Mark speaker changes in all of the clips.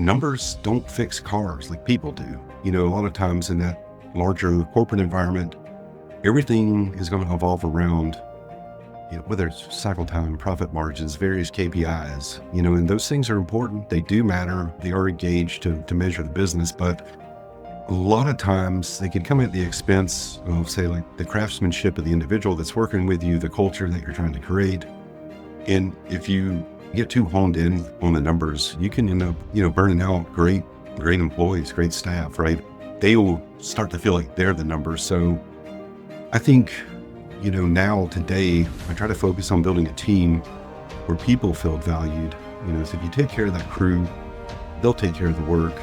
Speaker 1: numbers don't fix cars like people do. A lot of times in that larger corporate environment, everything is going to evolve around, whether it's cycle time, profit margins, various KPIs, and those things are important. They do matter. They are engaged to measure the business, but a lot of times they can come at the expense of, say, like the craftsmanship of the individual that's working with you, the culture that you're trying to create. And if you get too honed in on the numbers, you can end up, burning out great employees, great staff, right? They will start to feel like they're the numbers. So I think, now today, I try to focus on building a team where people feel valued. So if you take care of that crew, they'll take care of the work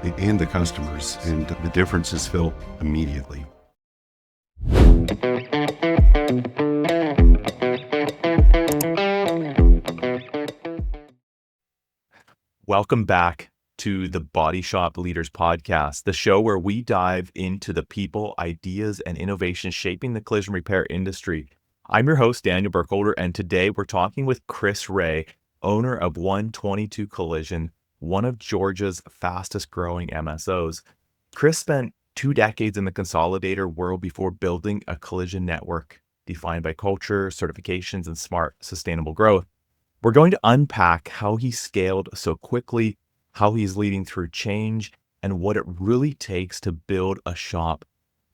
Speaker 1: and the customers, and the differences felt immediately.
Speaker 2: Welcome back to the Body Shop Leaders Podcast, the show where we dive into the people, ideas, and innovations shaping the collision repair industry. I'm your host, Daniel Burkholder, and today we're talking with Chris Ray, owner of 122 Collision, one of Georgia's fastest growing MSOs. Chris spent 2 decades in the consolidator world before building a collision network defined by culture, certifications, and smart, sustainable growth. We're going to unpack how he scaled so quickly, how he's leading through change, and what it really takes to build a shop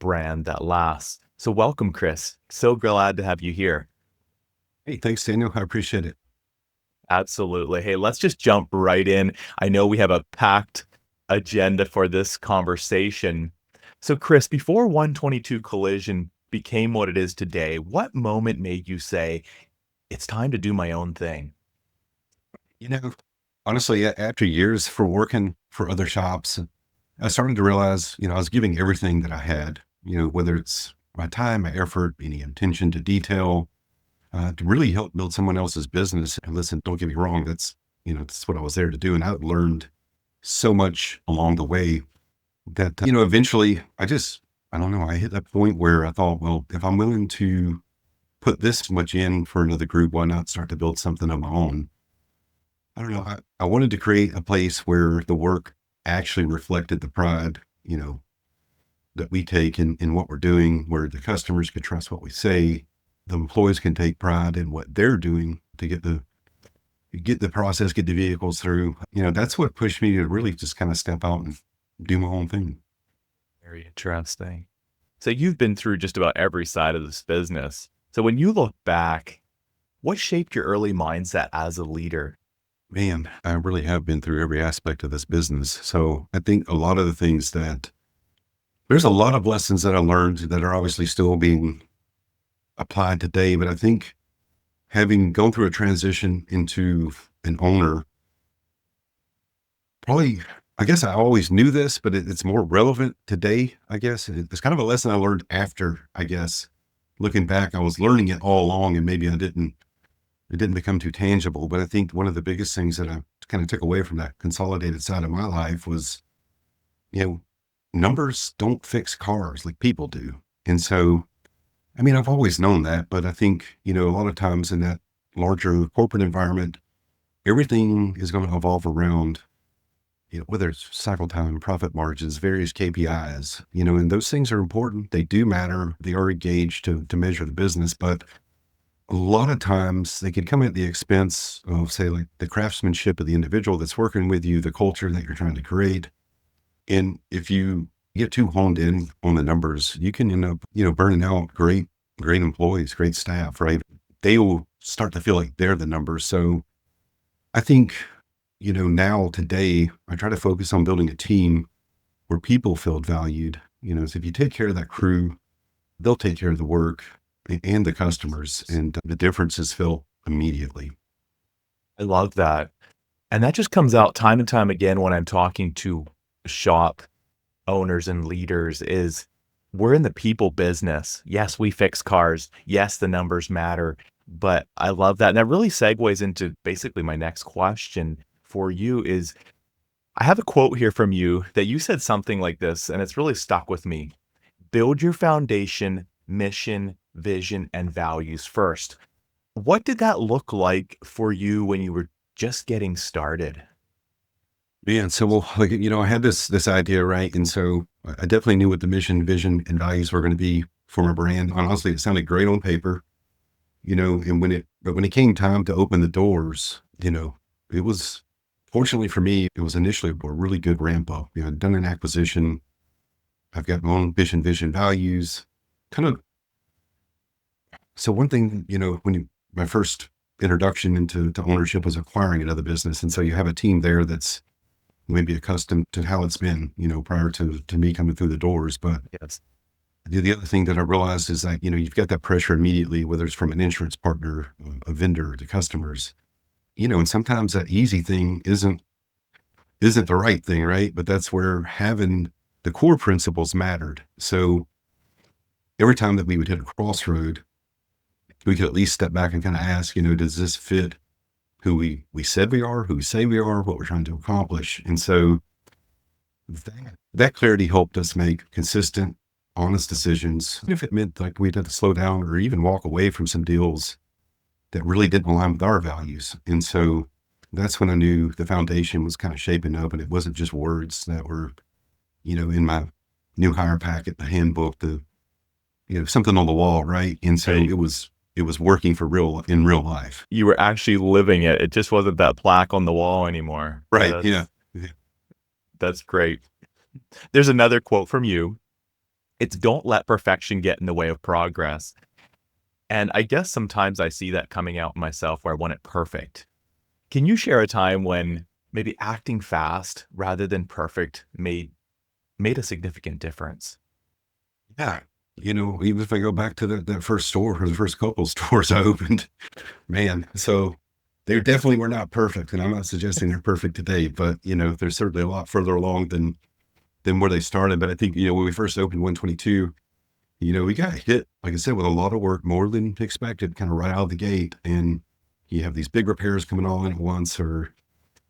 Speaker 2: brand that lasts. So welcome, Chris. So glad to have you here.
Speaker 1: Hey, thanks, Daniel. I appreciate it.
Speaker 2: Absolutely. Hey, let's just jump right in. I know we have a packed agenda for this conversation. So Chris, before 122 Collision became what it is today, what moment made you say, it's time to do my own thing?
Speaker 1: Honestly, after years for working for other shops, I started to realize, I was giving everything that I had, whether it's my time, my effort, any attention to detail, to really help build someone else's business. And listen, don't get me wrong, that's what I was there to do. And I learned so much along the way that, eventually I don't know, I hit that point where I thought, well, if I'm willing to put this much in for another group, why not start to build something of my own? I don't know. I wanted to create a place where the work actually reflected the pride, that we take in what we're doing, where the customers could trust what we say. The employees can take pride in what they're doing to get the process, get the vehicles through. That's what pushed me to really just kind of step out and do my own thing.
Speaker 2: Very interesting. So you've been through just about every side of this business. So when you look back, what shaped your early mindset as a leader?
Speaker 1: Man, I really have been through every aspect of this business. So I think a lot of the things there's a lot of lessons that I learned that are obviously still being applied today. But I think having gone through a transition into an owner, probably, I guess I always knew this, but it's more relevant today, I guess. It's kind of a lesson I learned after, I guess. Looking back, I was learning it all along, and maybe it didn't become too tangible. But I think one of the biggest things that I kind of took away from that consolidated side of my life was, numbers don't fix cars like people do. And so, I've always known that, but I think, a lot of times in that larger corporate environment, everything is going to evolve around, whether it's cycle time, profit margins, various KPIs, and those things are important. They do matter. They are engaged to measure the business, but a lot of times they can come at the expense of, say, like the craftsmanship of the individual that's working with you, the culture that you're trying to create. And if you get too honed in on the numbers, you can end up, burning out great employees, great staff, right? They will start to feel like they're the numbers. So I think, now today, I try to focus on building a team where people feel valued. So if you take care of that crew, they'll take care of the work and the customers, and the differences felt immediately.
Speaker 2: I love that. And that just comes out time and time again when I'm talking to shop owners and leaders is we're in the people business. Yes, we fix cars. Yes, the numbers matter. But I love that. And that really segues into basically my next question for you is I have a quote here from you that you said something like this, and it's really stuck with me. Build your foundation, mission, vision, and values first. What did that look like for you when you were just getting started?
Speaker 1: Yeah. So, well, like, I had this idea, right? And so I definitely knew what the mission, vision, and values were going to be for my brand. Honestly, it sounded great on paper, and when it came time to open the doors, it was, fortunately for me, it was initially a really good ramp up. I'd done an acquisition. I've got my own vision, values, kind of. So one thing, my first introduction into ownership was acquiring another business. And so you have a team there that's maybe accustomed to how it's been, prior to me coming through the doors. But
Speaker 2: Yes.
Speaker 1: the other thing that I realized is that, you've got that pressure immediately, whether it's from an insurance partner, a vendor, to customers, and sometimes that easy thing isn't the right thing, right? But that's where having the core principles mattered. So every time that we would hit a crossroad, we could at least step back and kind of ask, does this fit who we said we are, who we say we are, what we're trying to accomplish? And so that clarity helped us make consistent, honest decisions. Even if it meant like we'd have to slow down or even walk away from some deals that really didn't align with our values. And so that's when I knew the foundation was kind of shaping up, and it wasn't just words that were, in my new hire packet, the handbook, something on the wall, right? And so
Speaker 2: Right.
Speaker 1: it was working for real in real life.
Speaker 2: You were actually living it. It just wasn't that plaque on the wall anymore.
Speaker 1: Right. Yeah.
Speaker 2: That's great. There's another quote from you. It's don't let perfection get in the way of progress. And I guess sometimes I see that coming out in myself where I want it perfect. Can you share a time when maybe acting fast rather than perfect made a significant difference?
Speaker 1: Yeah. Even if I go back to that first store or the first couple stores I opened, man, so they definitely were not perfect. And I'm not suggesting they're perfect today, but they're certainly a lot further along than where they started. But I think, when we first opened 122, we got hit, like I said, with a lot of work, more than expected, kind of right out of the gate. And you have these big repairs coming all in at once, or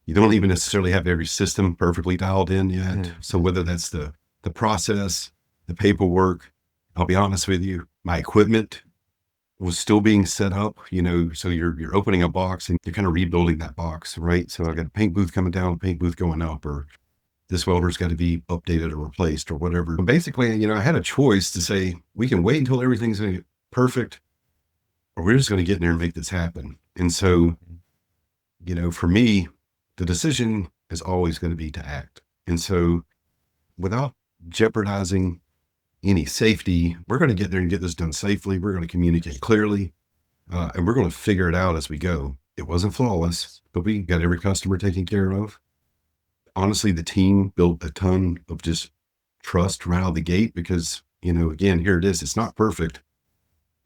Speaker 1: you don't even necessarily have every system perfectly dialed in yet.
Speaker 2: Mhm.
Speaker 1: So whether that's the process, the paperwork, I'll be honest with you, my equipment was still being set up, so you're opening a box and you're kind of rebuilding that box, right? So I got a paint booth coming down, paint booth going up, or this welder's got to be updated or replaced or whatever. But basically, I had a choice to say, we can wait until everything's gonna get perfect, or we're just going to get in there and make this happen. And so, for me, the decision is always going to be to act. And so without jeopardizing any safety, we're going to get there and get this done safely. We're going to communicate clearly, and we're going to figure it out as we go. It wasn't flawless, but we got every customer taken care of. Honestly, the team built a ton of just trust right out of the gate because, again, here it is. It's not perfect.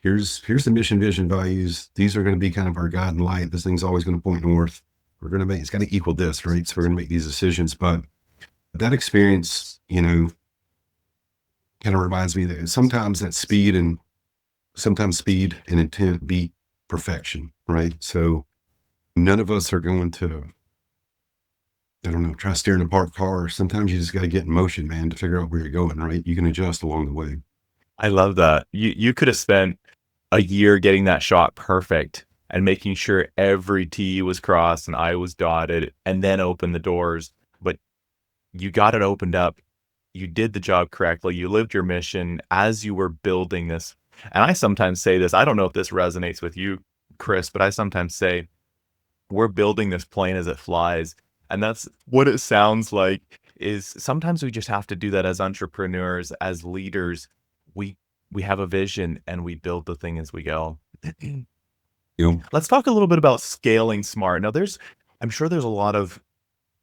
Speaker 1: Here's the mission, vision, values. These are going to be kind of our guiding light. This thing's always going to point north. We're going to it's going to equal this, right? So we're going to make these decisions. But that experience, kind of reminds me that sometimes speed and intent beat perfection, right? So none of us are going to, I don't know, try steering a parked car. Sometimes you just got to get in motion, man, to figure out where you're going, right? You can adjust along the way.
Speaker 2: I love that. You could have spent a year getting that shot perfect and making sure every T was crossed and I was dotted and then open the doors. But you got it opened up. You did the job correctly. You lived your mission as you were building this. And I sometimes say this, I don't know if this resonates with you, Chris, but I sometimes say, we're building this plane as it flies. And that's what it sounds like is sometimes we just have to do that as entrepreneurs, as leaders. We we have a vision and we build the thing as we go.
Speaker 1: You know,
Speaker 2: Let's talk a little bit about scaling smart. Now I'm sure there's a lot of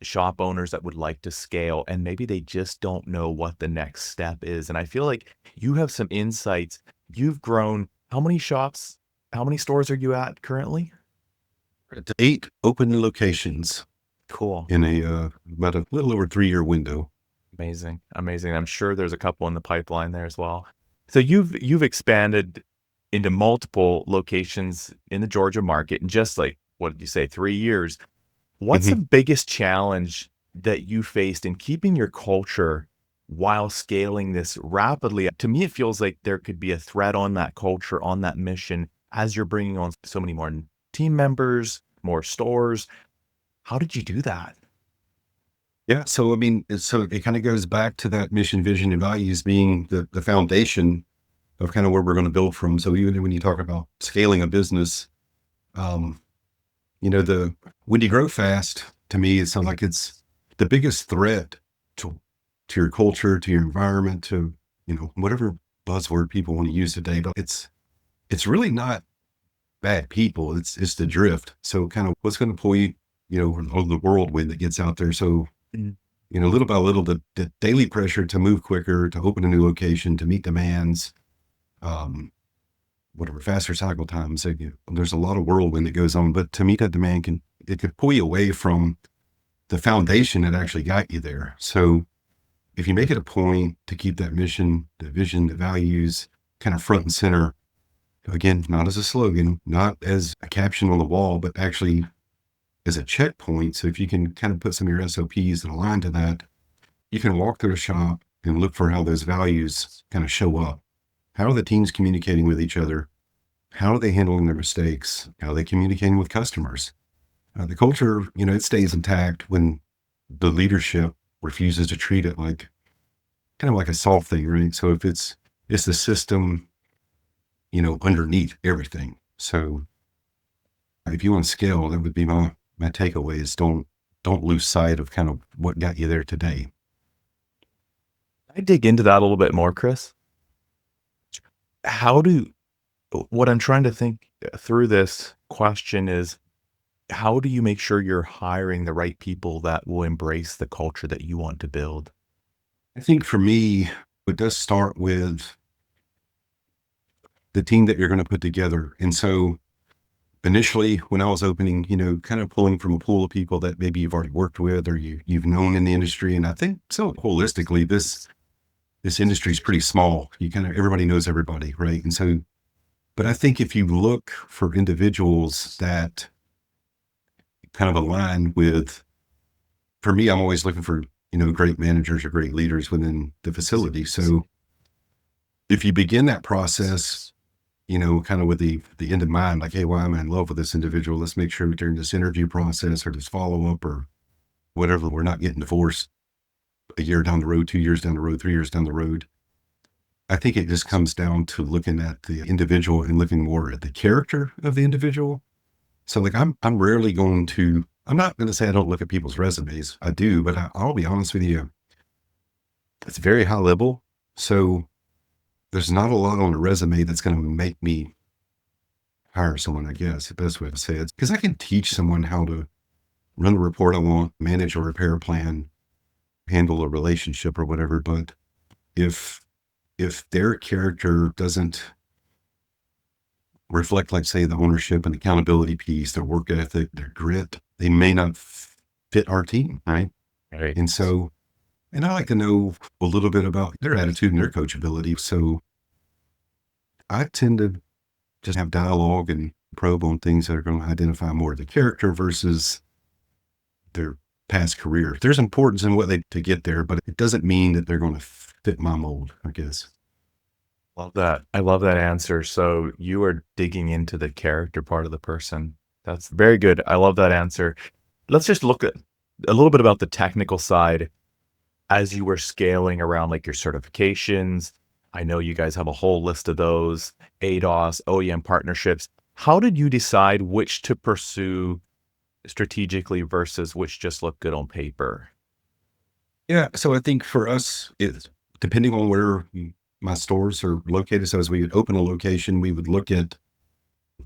Speaker 2: shop owners that would like to scale and maybe they just don't know what the next step is. And I feel like you have some insights. You've grown how many shops? How many stores are you at currently?
Speaker 1: at 8 open locations
Speaker 2: Cool.
Speaker 1: in about a little over 3-year window.
Speaker 2: Amazing. Amazing. I'm sure there's a couple in the pipeline there as well. So you've expanded into multiple locations in the Georgia market in just like, what did you say, 3 years? What's the
Speaker 1: Mhm.
Speaker 2: biggest challenge that you faced in keeping your culture while scaling this rapidly? To me, it feels like there could be a threat on that culture, on that mission, as you're bringing on so many more team members, more stores. How did you do that?
Speaker 1: Yeah. So, I mean, so it kind of goes back to that mission, vision, and values being the foundation of kind of where we're going to build from. So even when you talk about scaling a business, um, the when you grow fast, to me, it sounds like it's the biggest threat to your culture, to your environment, to whatever buzzword people want to use today. But it's really not bad people. It's the drift. So kind of what's going to pull you, on the whirlwind that gets out there. So
Speaker 2: Mm.
Speaker 1: little by little, the daily pressure to move quicker, to open a new location, to meet demands, um, whatever, faster cycle times. So, there's a lot of whirlwind that goes on, but to meet that demand it could pull you away from the foundation that actually got you there. So if you make it a point to keep that mission, the vision, the values kind of front and center, again, not as a slogan, not as a caption on the wall, but actually as a checkpoint. So if you can kind of put some of your SOPs that align to that, you can walk through the shop and look for how those values kind of show up. How are the teams communicating with each other? How are they handling their mistakes? How are they communicating with customers? The culture, it stays intact when the leadership refuses to treat it like kind of like a soft thing, right? So if it's the system, underneath everything. So if you want to scale, that would be my takeaway is don't lose sight of kind of what got you there today.
Speaker 2: I dig into that a little bit more, Chris. How do what I'm trying to think through this question is how do you make sure you're hiring the right people that will embrace the culture that you want to build?
Speaker 1: I think for me, it does start with the team that you're going to put together. And so initially when I was opening, kind of pulling from a pool of people that maybe you've already worked with or you've known in the industry. And I think so holistically, this industry is pretty small. You kind of everybody knows everybody, right? And so, but I think if you look for individuals that kind of align with, for me, I'm always looking for, great managers or great leaders within the facility. So if you begin that process, kind of with the end in mind, like, hey, why am I in love with this individual? Let's make sure during this interview process or this follow up or whatever, we're not getting divorced a year down the road, 2 years down the road, 3 years down the road. I think it just comes down to looking at the individual and looking more at the character of the individual. So like I'm rarely going to, I'm not going to say I don't look at people's resumes. I do, but I'll be honest with you, it's very high level. So there's not a lot on a resume that's going to make me hire someone, I guess the best way to say it. Because I can teach someone how to run a report I want, manage a repair plan, handle a relationship or whatever. But if their character doesn't reflect, like say, the ownership and accountability piece, their work ethic, their grit, they may not fit our team, right?
Speaker 2: Right.
Speaker 1: And so, and I like to know a little bit about their attitude and their coachability. So I tend to just have dialogue and probe on things that are going to identify more of the character versus their past career. There's importance in what they to get there, but it doesn't mean that they're going to fit my mold, I guess.
Speaker 2: Love that. I love that answer. So you are digging into the character part of the person. That's very good. I love that answer. Let's just look at a little bit about the technical side as you were scaling around like your certifications. I know you guys have a whole list of those, ADOS, OEM partnerships. How did you decide which to pursue strategically versus which just look good on paper?
Speaker 1: Yeah. So I think for us, it's depending on where my stores are located. So as we would open a location, we would look at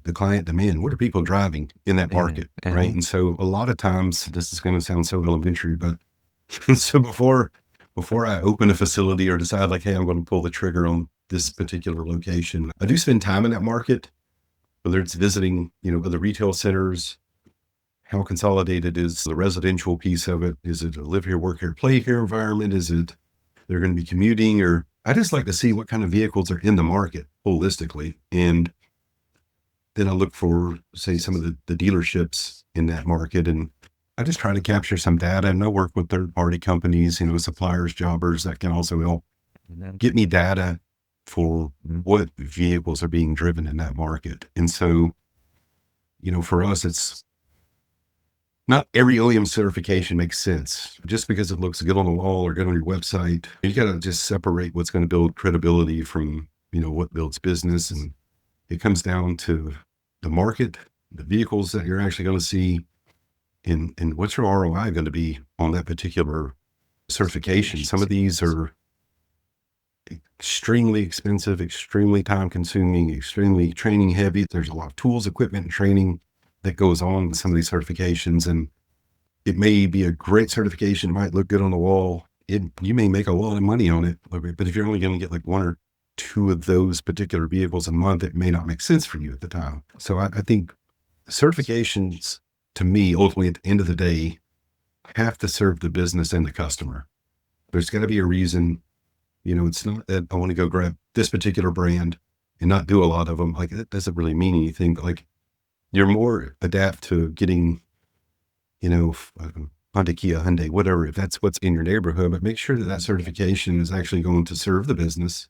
Speaker 1: the client demand. What are people driving in that market? Right. And so a lot of times, this is going to sound so elementary, but so before I open a facility or decide like, hey, I'm going to pull the trigger on this particular location, I do spend time in that market, whether it's visiting, other retail centers, how consolidated is the residential piece of it? Is it a live here, work here, play here environment? Is it they're going to be commuting? Or I just like to see what kind of vehicles are in the market holistically. And then I look for, say, some of the dealerships in that market. And I just try to capture some data. And I work with third party companies, suppliers, jobbers that can also help
Speaker 2: Mhm.
Speaker 1: get me data for what vehicles are being driven in that market. And so, for us, it's not every OEM certification makes sense just because it looks good on the wall or good on your website. You got to just separate what's going to build credibility from, what builds business. And it comes down to the market, the vehicles that you're actually going to see, and what's your ROI going to be on that particular certification. Some of these are extremely expensive, extremely time consuming, extremely training heavy. There's a lot of tools, equipment, and training that goes on with some of these certifications. And it may be a great certification, it might look good on the wall. You may make a lot of money on it, but if you're only going to get like one or two of those particular vehicles a month, it may not make sense for you at the time. So I think certifications, to me, ultimately at the end of the day, have to serve the business and the customer. There's got to be a reason. It's not that I want to go grab this particular brand and not do a lot of them. Like, that doesn't really mean anything, but like, you're more adapt to getting, Honda, Kia, Hyundai, whatever, if that's what's in your neighborhood, but make sure that that certification is actually going to serve the business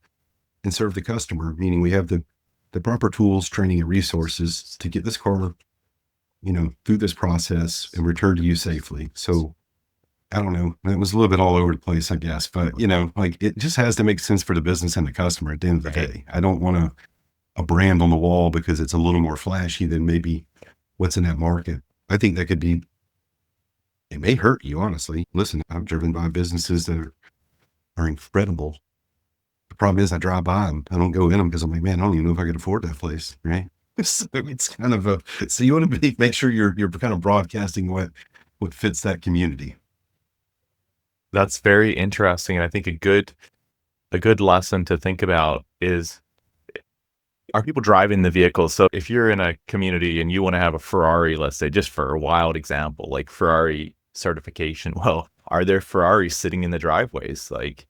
Speaker 1: and serve the customer, meaning we have the proper tools, training, and resources to get this car, through this process and return to you safely. So I don't know. It was a little bit all over the place, I guess, but like, it just has to make sense for the business and the customer at the end of the day. I don't want a brand on the wall because it's a little more flashy than maybe what's in that market. I think that it may hurt you, honestly. Listen, I'm driven by businesses that are incredible. The problem is I drive by them. I don't go in them because I'm like, man, I don't even know if I could afford that place, right? So it's kind of so you want to make sure you're kind of broadcasting what fits that community.
Speaker 2: That's very interesting. And I think a good lesson to think about is, are people driving the vehicle? So if you're in a community and you want to have a Ferrari, let's say, just for a wild example, like Ferrari certification, well, are there Ferraris sitting in the driveways? Like,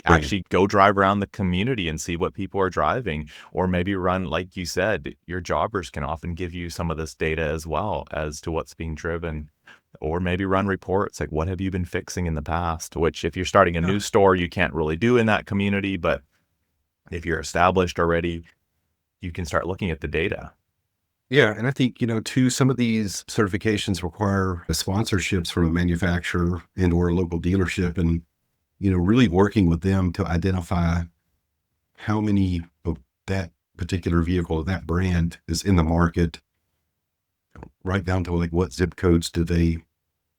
Speaker 1: Right.
Speaker 2: actually go drive around the community and see what people are driving, or maybe run, like you said, your jobbers can often give you some of this data as well as to what's being driven, or maybe run reports like, what have you been fixing in the past, which if you're starting a
Speaker 1: Yeah.
Speaker 2: new store, you can't really do in that community. But if you're established already, you can start looking at the data.
Speaker 1: Yeah. And I think, too, some of these certifications require sponsorships from a manufacturer and or a local dealership, and, really working with them to identify how many of that particular vehicle, that brand is in the market, right down to like what zip codes do they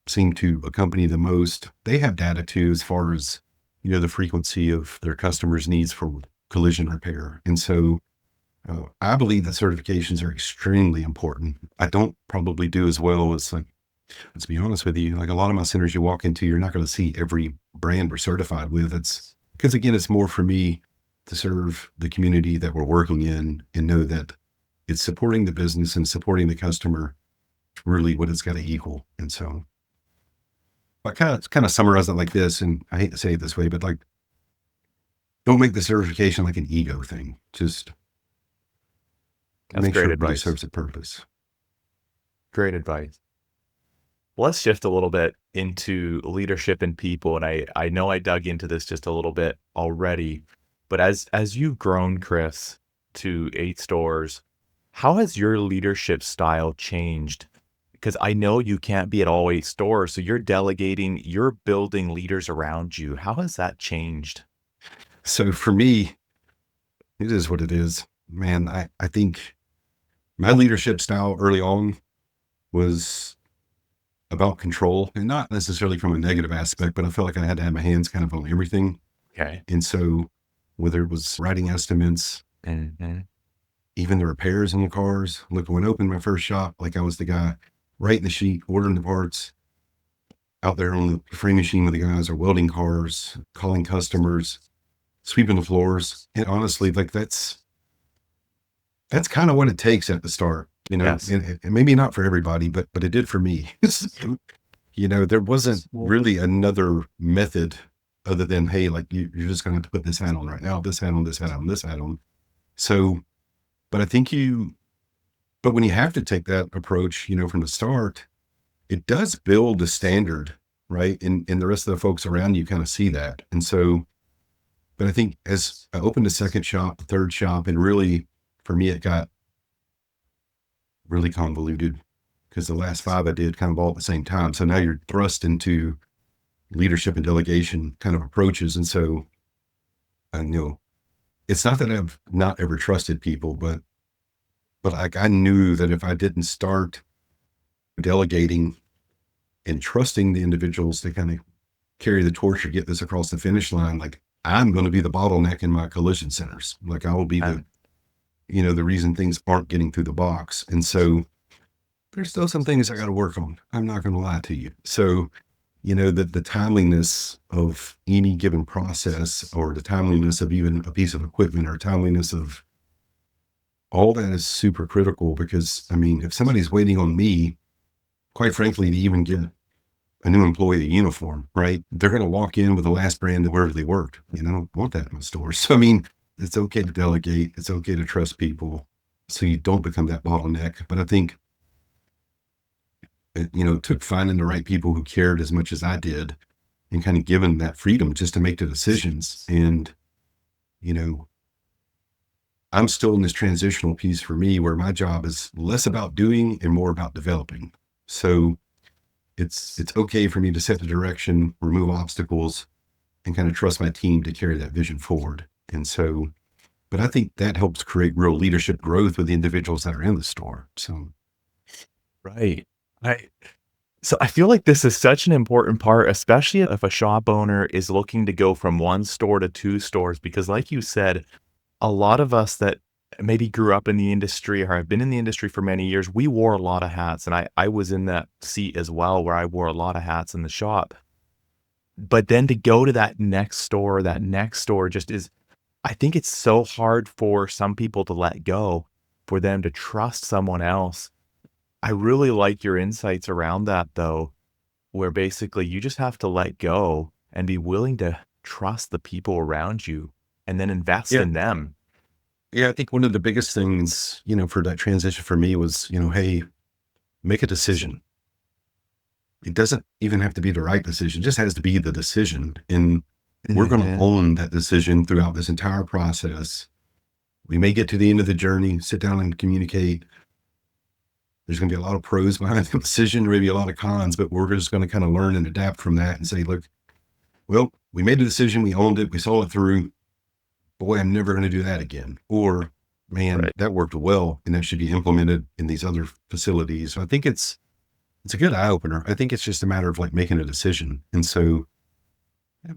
Speaker 1: seem to accompany the most. They have data too, as far as, the frequency of their customers' needs for collision repair. And so I believe that certifications are extremely important. I don't probably do as well as, like, let's be honest with you, like a lot of my centers you walk into, you're not going to see every brand we're certified with. It's because, again, it's more for me to serve the community that we're working in and know that it's supporting the business and supporting the customer, really what it's got to equal. And so I kind of summarize it like this, and I hate to say it this way, but like, don't make the certification like an ego thing. Just
Speaker 2: That's
Speaker 1: make
Speaker 2: great
Speaker 1: sure it really
Speaker 2: advice.
Speaker 1: serves a purpose.
Speaker 2: Great advice. Well, let's shift a little bit into leadership and people. And I know I dug into this just a little bit already, but as you've grown, Chris, to 8 stores, how has your leadership style changed? Because I know you can't be at all 8 stores, so you're delegating, you're building leaders around you. How has that changed?
Speaker 1: So for me, it is what it is, man. I think my leadership style early on was about control, and not necessarily from a negative aspect, but I felt like I had to have my hands kind of on everything.
Speaker 2: Okay.
Speaker 1: And so whether it was writing estimates,
Speaker 2: Mhm.
Speaker 1: even the repairs in the cars, look, when I opened my first shop, like, I was the guy writing the sheet, ordering the parts, out there on the frame machine with the guys, or welding cars, calling customers, sweeping the floors. And honestly, like, that's kind of what it takes at the start,
Speaker 2: Yes.
Speaker 1: and maybe not for everybody, but it did for me. So, there wasn't really another method other than, hey, like, you're just going to have to put this hat on right now, this hat on, this hat on, this hat on. So, but I think but when you have to take that approach, from the start, it does build a standard, right? And the rest of the folks around you kind of see that. And so, but I think as I opened a second shop, the third shop, and really for me, it got really convoluted. because the last 5 I did kind of all at the same time. So now you're thrust into leadership and delegation kind of approaches. And so I know it's not that I've not ever trusted people, but like I knew that if I didn't start delegating and trusting the individuals to kind of carry the torch or get this across the finish line, like I'm going to be the bottleneck in my collision centers. Like I will be the, the reason things aren't getting through the box. And so there's still some things I got to work on. I'm not going to lie to you. So, the timeliness of any given process, or the timeliness of even a piece of equipment, or timeliness of all that, is super critical. Because I mean, if somebody's waiting on me, quite frankly, to even get a new employee a uniform, right? They're going to walk in with the last brand of wherever they worked. I don't want that in my store. So, I mean, it's okay to delegate. It's okay to trust people so you don't become that bottleneck. But I think, it took finding the right people who cared as much as I did and kind of giving that freedom just to make the decisions. And, I'm still in this transitional piece for me where my job is less about doing and more about developing. So it's okay for me to set the direction, remove obstacles, and kind of trust my team to carry that vision forward. And so, but I think that helps create real leadership growth with the individuals that are in the store. So,
Speaker 2: Right. So I feel like this is such an important part, especially if a shop owner is looking to go from one store to two stores, because like you said, a lot of us that maybe grew up in the industry or have been in the industry for many years, we wore a lot of hats. And I was in that seat as well, where I wore a lot of hats in the shop. But then to go to that next store just is, I think it's so hard for some people to let go, for them to trust someone else. I really like your insights around that though, where basically you just have to let go and be willing to trust the people around you and then invest
Speaker 1: yeah.
Speaker 2: in them.
Speaker 1: Yeah. I think one of the biggest things, for that transition for me was, hey, make a decision. It doesn't even have to be the right decision, it just has to be the decision. And we're going to own that decision throughout this entire process. We may get to the end of the journey, sit down and communicate. There's going to be a lot of pros behind the decision, maybe a lot of cons, but we're just going to kind of learn and adapt from that and say, look, well, we made a decision, we owned it, we saw it through. Boy, I'm never going to do that again. Or, man,
Speaker 2: Right.
Speaker 1: that worked well and that should be implemented in these other facilities. So I think it's a good eye opener. I think it's just a matter of like making a decision. And so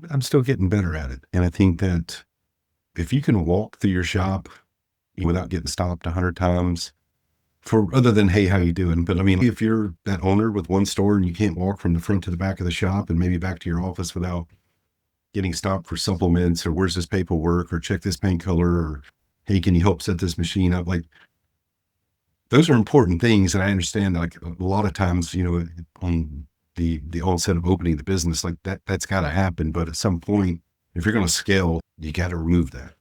Speaker 1: I'm still getting better at it. And I think that if you can walk through your shop without getting stopped 100 times, for other than, hey, how you doing? But I mean, if you're that owner with one store and you can't walk from the front to the back of the shop and maybe back to your office without getting stopped for supplements, or where's this paperwork, or check this paint color, or hey, can you help set this machine up? Like, those are important things. And I understand, like, a lot of times, on the onset of opening the business, like that's got to happen. But at some point, if you're going to scale, you got to remove that.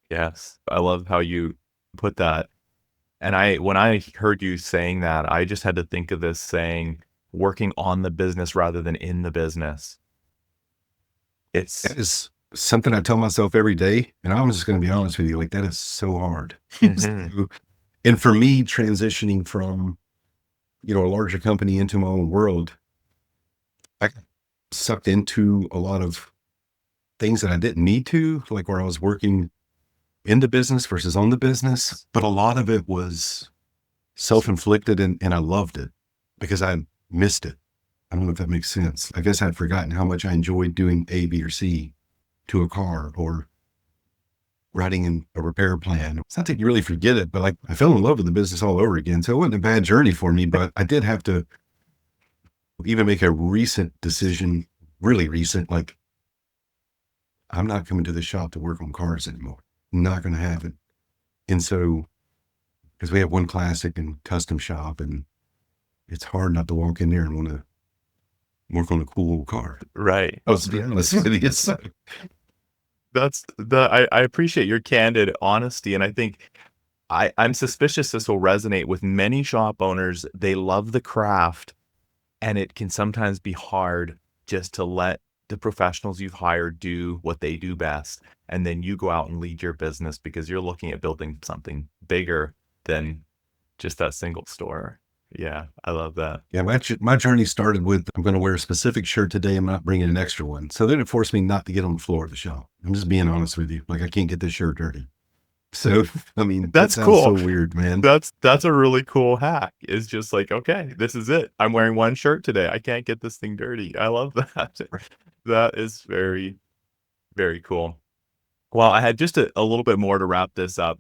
Speaker 2: Yes. I love how you put that. And when I heard you saying that, I just had to think of this saying, working on the business rather than in the business.
Speaker 1: That is something I tell myself every day. And I'm just going to be honest with you, like, that is so hard. So, and for me, transitioning from, a larger company into my own world, I got sucked into a lot of things that I didn't need to, like where I was working in the business versus on the business. But a lot of it was self-inflicted, and I loved it because I missed it. I don't know if that makes sense. I guess I'd forgotten how much I enjoyed doing A, B, or C to a car, or writing in a repair plan. It's not that you really forget it, but like I fell in love with the business all over again. So it wasn't a bad journey for me, but I did have to even make a recent decision, really recent, like, I'm not coming to the shop to work on cars anymore. Not going to happen. And so, because we have one classic and custom shop, and it's hard not to walk in there and want to work on a cool old car.
Speaker 2: Right.
Speaker 1: I was to be honest with you. So,
Speaker 2: I appreciate your candid honesty. And I think I'm suspicious this will resonate with many shop owners. They love the craft, and it can sometimes be hard just to let the professionals you've hired do what they do best. And then you go out and lead your business because you're looking at building something bigger than just that single store. Yeah, I love that.
Speaker 1: Yeah, my journey started with, I'm going to wear a specific shirt today. I'm not bringing an extra one. So then it forced me not to get on the floor of the shop. I'm just being honest with you. Like I can't get this shirt dirty. So I mean, that
Speaker 2: That's
Speaker 1: sounds
Speaker 2: cool.
Speaker 1: so weird, man.
Speaker 2: That's a really cool hack. It's just like, okay, this is it. I'm wearing one shirt today. I can't get this thing dirty. I love that. That is very, very cool. Well, I had just a little bit more to wrap this up.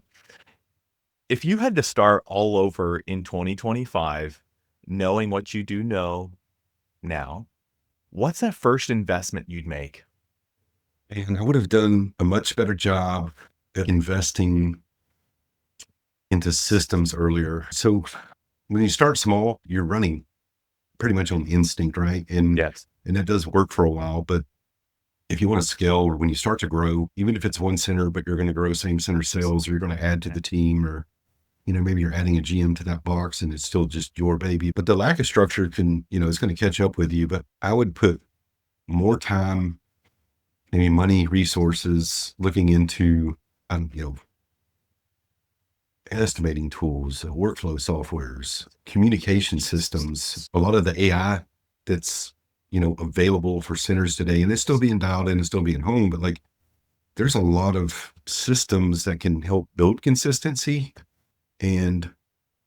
Speaker 2: If you had to start all over in 2025, knowing what you do know now, what's that first investment you'd make?
Speaker 1: And I would have done a much better job at investing into systems earlier. So when you start small, you're running pretty much on instinct, right?
Speaker 2: Yes.
Speaker 1: And that does work for a while, but if you want to scale or when you start to grow, even if it's one center, but you're going to grow same center sales, or you're going to add to the team, or maybe you're adding a GM to that box and it's still just your baby. But the lack of structure can, it's going to catch up with you. But I would put more time, maybe money, resources looking into, estimating tools, workflow softwares, communication systems, a lot of the AI that's, available for centers today. And it's still being dialed in and still being honed, but like there's a lot of systems that can help build consistency. And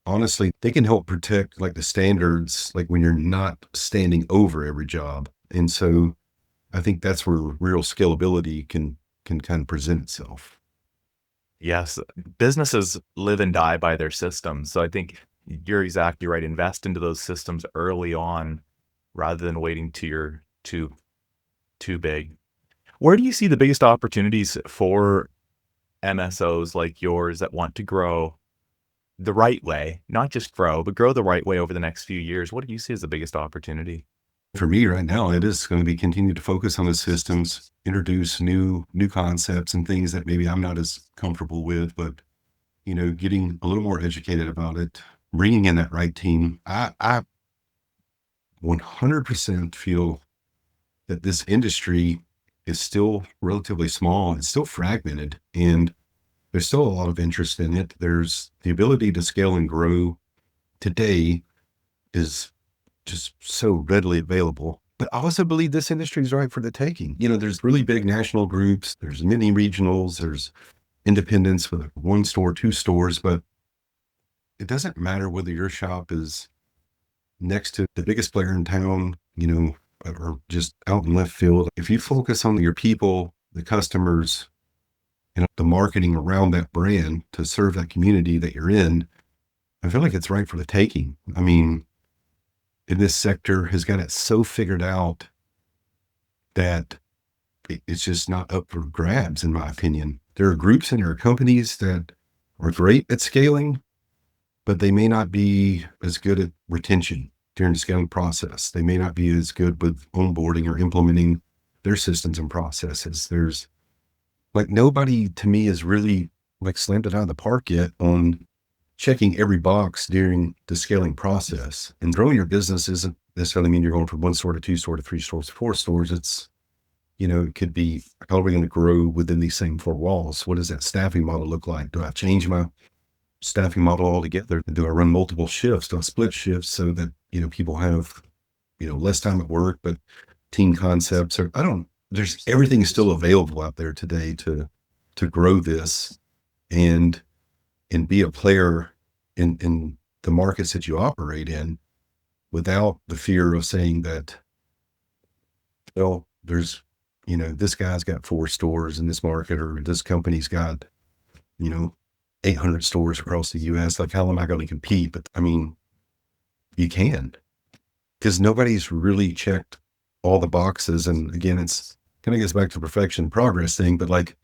Speaker 1: honestly, they can help protect like the standards, like when you're not standing over every job. And so I think that's where real scalability can kind of present itself.
Speaker 2: Yes, businesses live and die by their systems. So I think you're exactly right. Invest into those systems early on rather than waiting till you're too big. Where do you see the biggest opportunities for MSOs like yours that want to grow the right way, not just grow, but grow the right way over the next few years? What do you see as the biggest opportunity?
Speaker 1: For me right now, it is going to be continue to focus on the systems, introduce new concepts and things that maybe I'm not as comfortable with, but getting a little more educated about it, bringing in that right team. I 100% feel that this industry is still relatively small. It's still fragmented, and there's still a lot of interest in it. There's the ability to scale and grow today is just so readily available. But I also believe this industry is right for the taking. There's really big national groups, there's mini regionals, there's independents with one store, two stores, but it doesn't matter whether your shop is next to the biggest player in town, or just out in left field. If you focus on your people, the customers, and the marketing around that brand to serve that community that you're in, I feel like it's right for the taking. I mean, in this sector has got it so figured out that it's just not up for grabs, in my opinion. There are groups and there are companies that are great at scaling, but they may not be as good at retention during the scaling process. They may not be as good with onboarding or implementing their systems and processes. There's like nobody to me has really like slammed it out of the park yet on checking every box during the scaling process. And growing your business isn't necessarily mean you're going from one store to two store to three stores to four stores. It's, it could be, how are we going to grow within these same four walls? What does that staffing model look like? Do I change my staffing model altogether? Do I run multiple shifts? Do I split shifts so that, people have, less time at work, but team concepts or there's everything is still available out there today to grow this and be a player in the markets that you operate in without the fear of saying that, well, there's, this guy's got four stores in this market, or this company's got, 800 stores across the US. Like, how am I going to compete? But I mean, you can, because nobody's really checked all the boxes. And again, it's kind of gets back to the perfection progress thing, but like,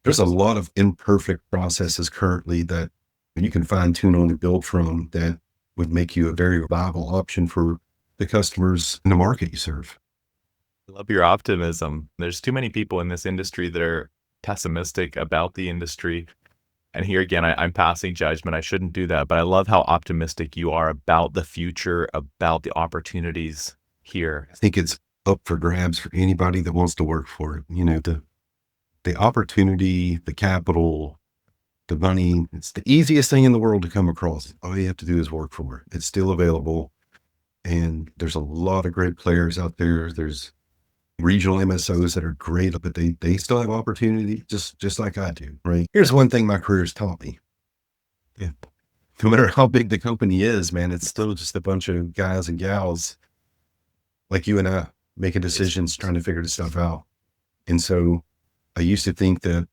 Speaker 1: there's a lot of imperfect processes currently that you can fine tune on and build from that would make you a very viable option for the customers in the market you serve.
Speaker 2: I love your optimism. There's too many people in this industry that are pessimistic about the industry. And here again, I'm passing judgment. I shouldn't do that, but I love how optimistic you are about the future, about the opportunities here.
Speaker 1: I think it's up for grabs for anybody that wants to work for it. The opportunity, the capital, the money. It's the easiest thing in the world to come across. All you have to do is work for it. It's still available. And there's a lot of great players out there. There's regional MSOs that are great, but they still have opportunity just like I do, right? Here's one thing my career has taught me. Yeah. No matter how big the company is, man, it's still just a bunch of guys and gals like you and I making decisions, trying to figure this stuff out. And so I used to think that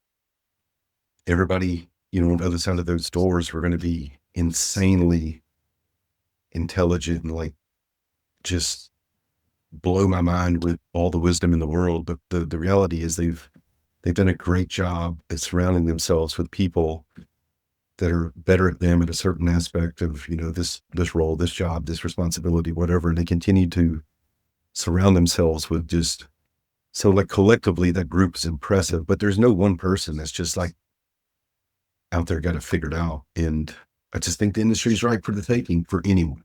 Speaker 1: everybody, on the other side of those doors were going to be insanely intelligent and like just blow my mind with all the wisdom in the world. But the reality is they've done a great job at surrounding themselves with people that are better at them at a certain aspect of, this role, this job, this responsibility, whatever. And they continue to surround themselves with just, so like collectively that group is impressive, but there's no one person that's just like out there got it figured out. And I just think the industry is ripe for the taking for anyone.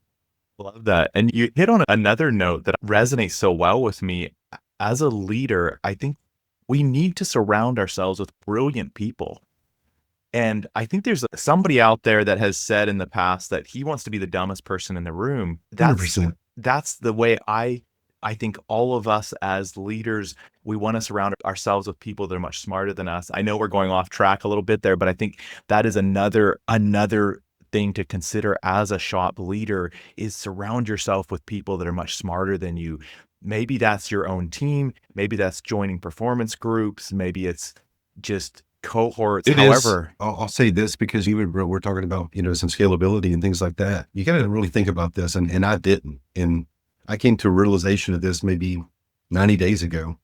Speaker 2: Love that. And you hit on another note that resonates so well with me. As a leader, I think we need to surround ourselves with brilliant people. And I think there's somebody out there that has said in the past that he wants to be the dumbest person in the room.
Speaker 1: 100%.
Speaker 2: That's the way I think all of us as leaders, we want to surround ourselves with people that are much smarter than us. I know we're going off track a little bit there, but I think that is another thing to consider as a shop leader is surround yourself with people that are much smarter than you. Maybe that's your own team. Maybe that's joining performance groups. Maybe it's just cohorts. However,
Speaker 1: I'll say this because we're talking about, some scalability and things like that. You got to really think about this. And I didn't. And I came to a realization of this maybe 90 days ago.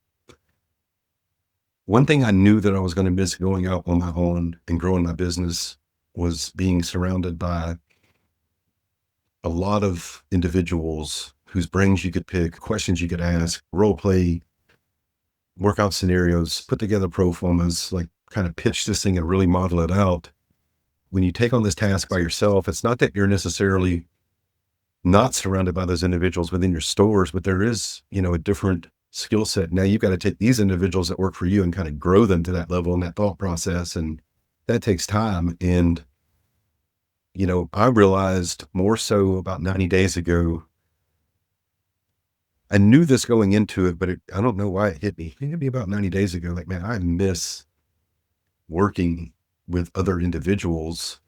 Speaker 1: One thing I knew that I was going to miss going out on my own and growing my business was being surrounded by a lot of individuals whose brains you could pick, questions you could ask, role play, workout scenarios, put together pro formas, like kind of pitch this thing and really model it out. When you take on this task by yourself, it's not that you're necessarily not surrounded by those individuals within your stores, but there is, a different skill set. Now you've got to take these individuals that work for you and kind of grow them to that level and that thought process. And that takes time. And, I realized more so about 90 days ago, I knew this going into it, but I don't know why it hit me. It hit me about 90 days ago. Like, man, I miss working with other individuals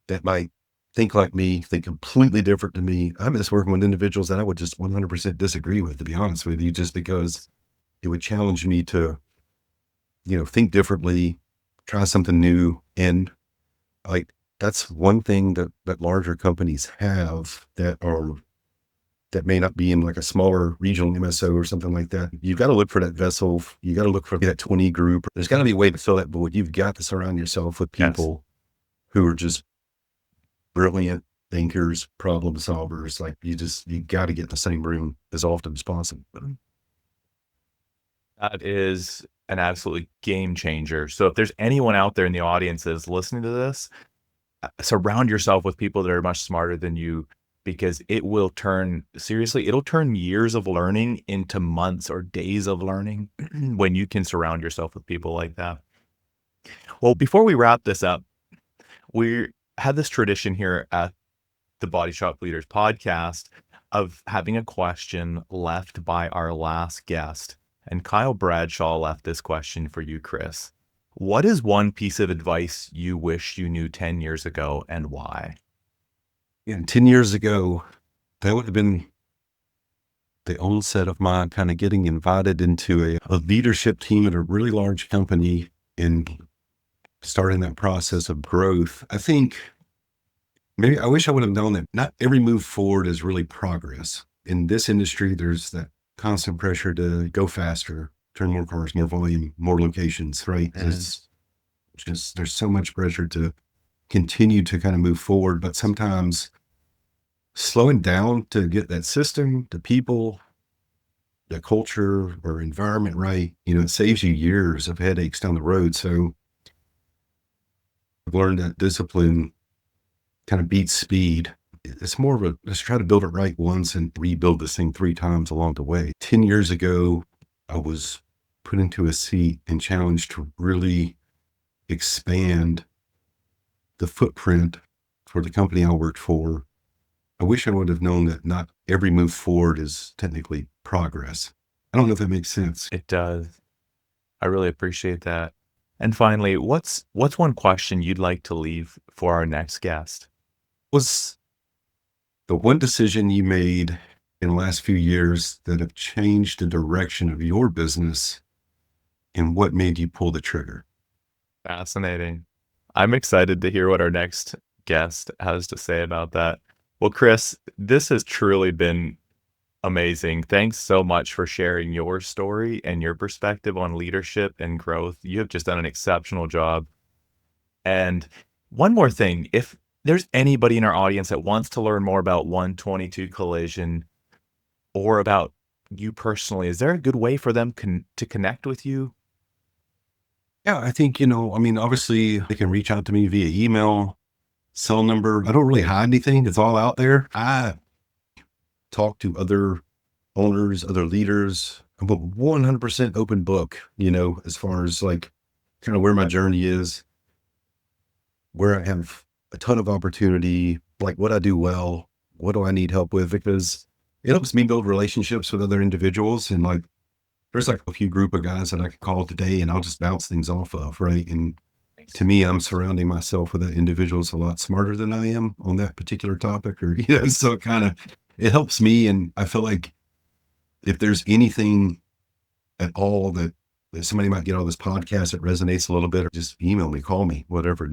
Speaker 1: that might think like me, think completely different than me. I miss working with individuals that I would just 100% disagree with, to be honest with you, just because it would challenge me to, think differently, try something new. And like, that's one thing that larger companies have that may not be in like a smaller regional MSO or something like that. You've got to look for that vessel. You got to look for that 20 group. There's got to be a way to fill that void. You've got to surround yourself with people who are just brilliant thinkers, problem solvers. Like you got to get in the same room as often as possible.
Speaker 2: That is an absolutely game changer. So if there's anyone out there in the audience that is listening to this, surround yourself with people that are much smarter than you, because it'll turn years of learning into months or days of learning when you can surround yourself with people like that. Well, before we wrap this up, we had this tradition here at the Body Shop Leaders podcast of having a question left by our last guest. And Kyle Bradshaw left this question for you, Chris. What is one piece of advice you wish you knew 10 years ago and why?
Speaker 1: Yeah, 10 years ago, that would have been the onset of my kind of getting invited into a leadership team at a really large company and starting that process of growth. I think maybe I wish I would have known that not every move forward is really progress. In this industry, there's that constant pressure to go faster, turn more cars, more volume, more locations, right? There's so much pressure to continue to kind of move forward, but sometimes slowing down to get that system, the people, the culture or environment right, it saves you years of headaches down the road. So I've learned that discipline kind of beats speed. It's more of let's try to build it right once and rebuild this thing 3 times along the way. 10 years ago, I was put into a seat and challenged to really expand the footprint for the company I worked for, I wish I would have known that not every move forward is technically progress. I don't know if that makes sense.
Speaker 2: It does. I really appreciate that. And finally, what's one question you'd like to leave for our next guest?
Speaker 1: Was the one decision you made in the last few years that have changed the direction of your business, and what made you pull the trigger?
Speaker 2: Fascinating. I'm excited to hear what our next guest has to say about that. Well, Chris, this has truly been amazing. Thanks so much for sharing your story and your perspective on leadership and growth. You have just done an exceptional job. And one more thing, if there's anybody in our audience that wants to learn more about 122 Collision or about you personally, is there a good way for them to connect with you?
Speaker 1: Yeah, I think, I mean, obviously they can reach out to me via email, cell number. I don't really hide anything. It's all out there. I talk to other owners, other leaders. I'm a 100% open book, as far as like kind of where my journey is, where I have a ton of opportunity, like what I do well, what do I need help with, because it helps me build relationships with other individuals. And like, there's like a few group of guys that I could call today and I'll just bounce things off of. Right. And to me, I'm surrounding myself with individuals a lot smarter than I am on that particular topic, or, so it helps me. And I feel like if there's anything at all that somebody might get on this podcast that resonates a little bit, or just email me, call me, whatever.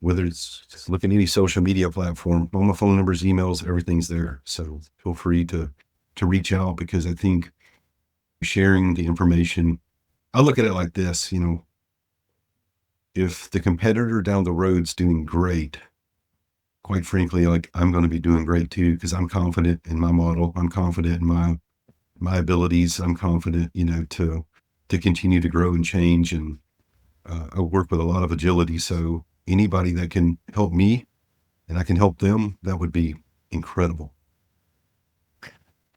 Speaker 1: Whether it's just look at any social media platform, all my phone numbers, emails, everything's there. So feel free to reach out, because I think sharing the information, I look at it like this, if the competitor down the road's doing great, quite frankly, like I'm going to be doing great too, because I'm confident in my model. I'm confident in my abilities. I'm confident, to continue to grow and change. And I work with a lot of agility. So anybody that can help me and I can help them, that would be incredible.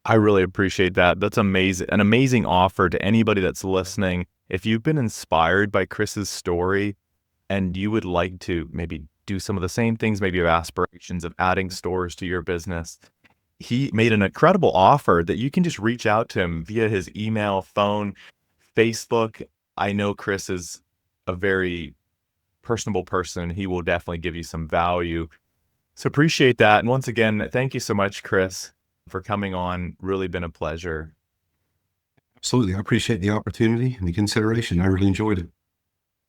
Speaker 2: I really appreciate that. That's amazing. An amazing offer to anybody that's listening. If you've been inspired by Chris's story and you would like to maybe do some of the same things, maybe you have aspirations of adding stores to your business, he made an incredible offer that you can just reach out to him via his email, phone, Facebook. I know Chris is a very personable person. He will definitely give you some value. So appreciate that. And once again, thank you so much, Chris, for coming on. Really been a pleasure.
Speaker 1: Absolutely. I appreciate the opportunity and the consideration. I really enjoyed it.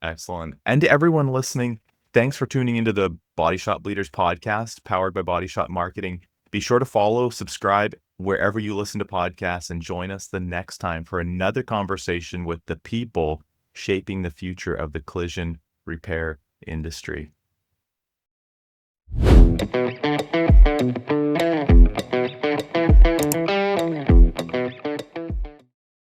Speaker 2: Excellent. And to everyone listening, thanks for tuning into the Body Shop Leaders podcast powered by Body Shop Marketing. Be sure to follow, subscribe wherever you listen to podcasts, and join us the next time for another conversation with the people shaping the future of the collision repair industry.